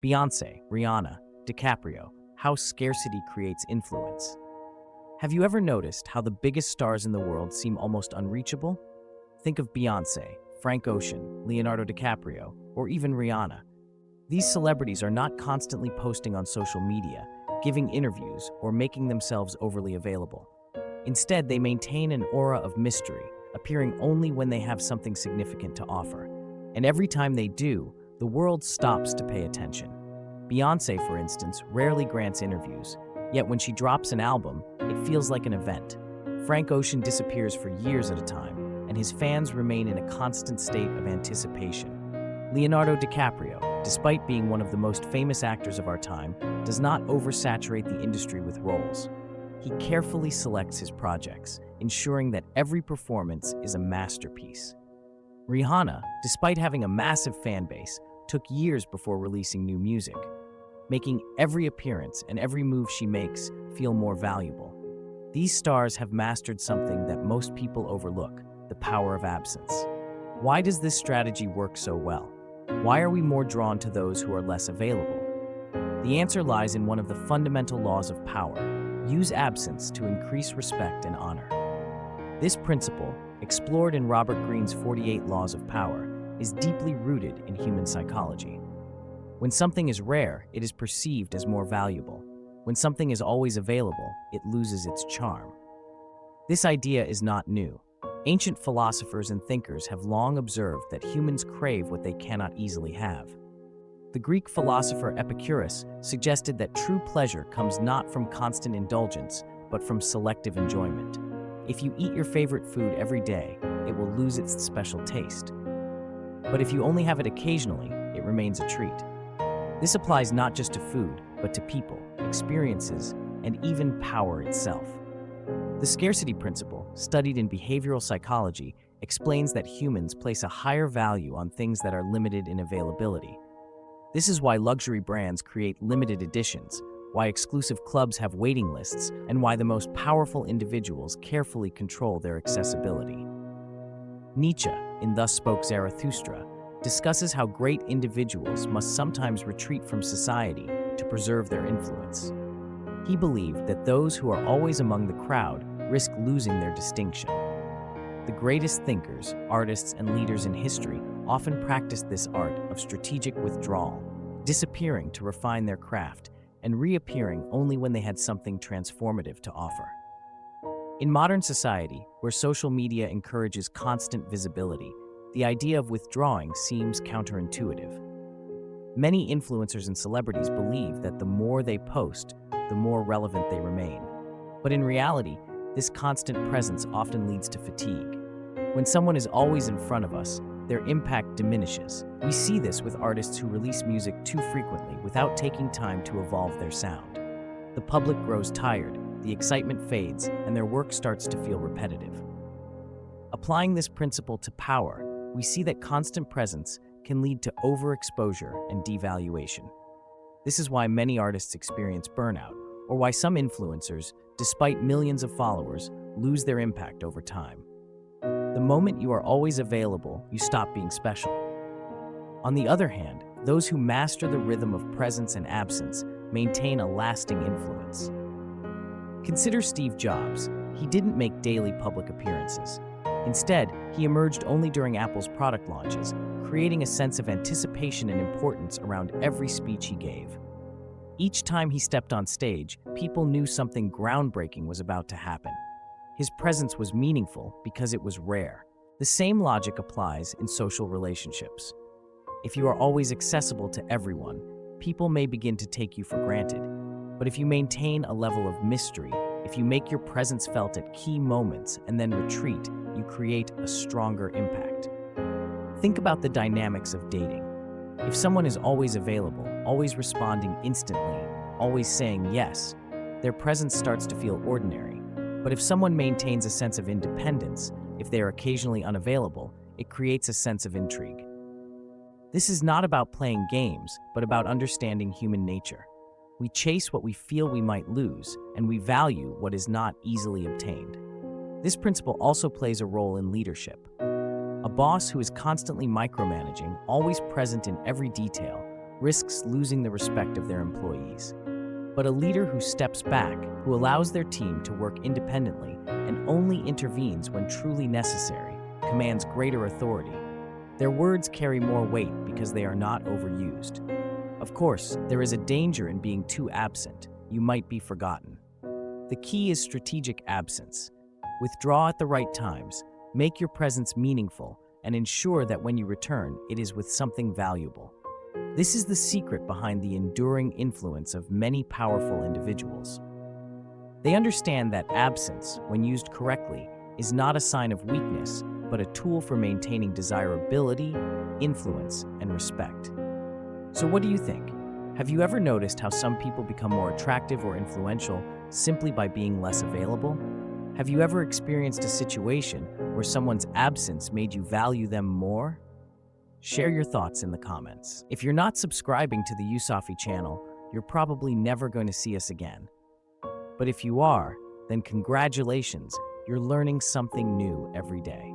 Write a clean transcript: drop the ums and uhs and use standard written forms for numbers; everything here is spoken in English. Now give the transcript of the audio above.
Beyoncé, Rihanna, DiCaprio, how scarcity creates influence. Have you ever noticed how the biggest stars in the world seem almost unreachable? Think of Beyoncé, Frank Ocean, Leonardo DiCaprio, or even Rihanna. These celebrities are not constantly posting on social media, giving interviews, or making themselves overly available. Instead, they maintain an aura of mystery, appearing only when they have something significant to offer. And every time they do, the world stops to pay attention. Beyoncé, for instance, rarely grants interviews, yet when she drops an album, it feels like an event. Frank Ocean disappears for years at a time, and his fans remain in a constant state of anticipation. Leonardo DiCaprio, despite being one of the most famous actors of our time, does not oversaturate the industry with roles. He carefully selects his projects, ensuring that every performance is a masterpiece. Rihanna, despite having a massive fan base, took years before releasing new music, making every appearance and every move she makes feel more valuable. These stars have mastered something that most people overlook: the power of absence. Why does this strategy work so well? Why are we more drawn to those who are less available? The answer lies in one of the fundamental laws of power: use absence to increase respect and honor. This principle, explored in Robert Greene's 48 Laws of Power, is deeply rooted in human psychology. When something is rare, it is perceived as more valuable. When something is always available, it loses its charm. This idea is not new. Ancient philosophers and thinkers have long observed that humans crave what they cannot easily have. The Greek philosopher Epicurus suggested that true pleasure comes not from constant indulgence, but from selective enjoyment. If you eat your favorite food every day, it will lose its special taste. But if you only have it occasionally, it remains a treat. This applies not just to food, but to people, experiences, and even power itself. The scarcity principle, studied in behavioral psychology, explains that humans place a higher value on things that are limited in availability. This is why luxury brands create limited editions, why exclusive clubs have waiting lists, and why the most powerful individuals carefully control their accessibility. Nietzsche, in Thus Spoke Zarathustra, discusses how great individuals must sometimes retreat from society to preserve their influence. He believed that those who are always among the crowd risk losing their distinction. The greatest thinkers, artists, and leaders in history often practiced this art of strategic withdrawal, disappearing to refine their craft and reappearing only when they had something transformative to offer. In modern society, where social media encourages constant visibility, the idea of withdrawing seems counterintuitive. Many influencers and celebrities believe that the more they post, the more relevant they remain. But in reality, this constant presence often leads to fatigue. When someone is always in front of us, their impact diminishes. We see this with artists who release music too frequently without taking time to evolve their sound. The public grows tired, the excitement fades, and their work starts to feel repetitive. Applying this principle to power, we see that constant presence can lead to overexposure and devaluation. This is why many artists experience burnout, or why some influencers, despite millions of followers, lose their impact over time. The moment you are always available, you stop being special. On the other hand, those who master the rhythm of presence and absence maintain a lasting influence. Consider Steve Jobs. He didn't make daily public appearances. Instead, he emerged only during Apple's product launches, creating a sense of anticipation and importance around every speech he gave. Each time he stepped on stage, people knew something groundbreaking was about to happen. His presence was meaningful because it was rare. The same logic applies in social relationships. If you are always accessible to everyone, people may begin to take you for granted. But if you maintain a level of mystery, if you make your presence felt at key moments and then retreat, you create a stronger impact. Think about the dynamics of dating. If someone is always available, always responding instantly, always saying yes, their presence starts to feel ordinary. But if someone maintains a sense of independence, if they are occasionally unavailable, it creates a sense of intrigue. This is not about playing games, but about understanding human nature. We chase what we feel we might lose, and we value what is not easily obtained. This principle also plays a role in leadership. A boss who is constantly micromanaging, always present in every detail, risks losing the respect of their employees. But a leader who steps back, who allows their team to work independently and only intervenes when truly necessary, commands greater authority. Their words carry more weight because they are not overused. Of course, there is a danger in being too absent. You might be forgotten. The key is strategic absence. Withdraw at the right times, make your presence meaningful, and ensure that when you return, it is with something valuable. This is the secret behind the enduring influence of many powerful individuals. They understand that absence, when used correctly, is not a sign of weakness, but a tool for maintaining desirability, influence, and respect. So what do you think? Have you ever noticed how some people become more attractive or influential simply by being less available? Have you ever experienced a situation where someone's absence made you value them more? Share your thoughts in the comments. If you're not subscribing to the Usafi channel, you're probably never going to see us again. But if you are, then congratulations, you're learning something new every day.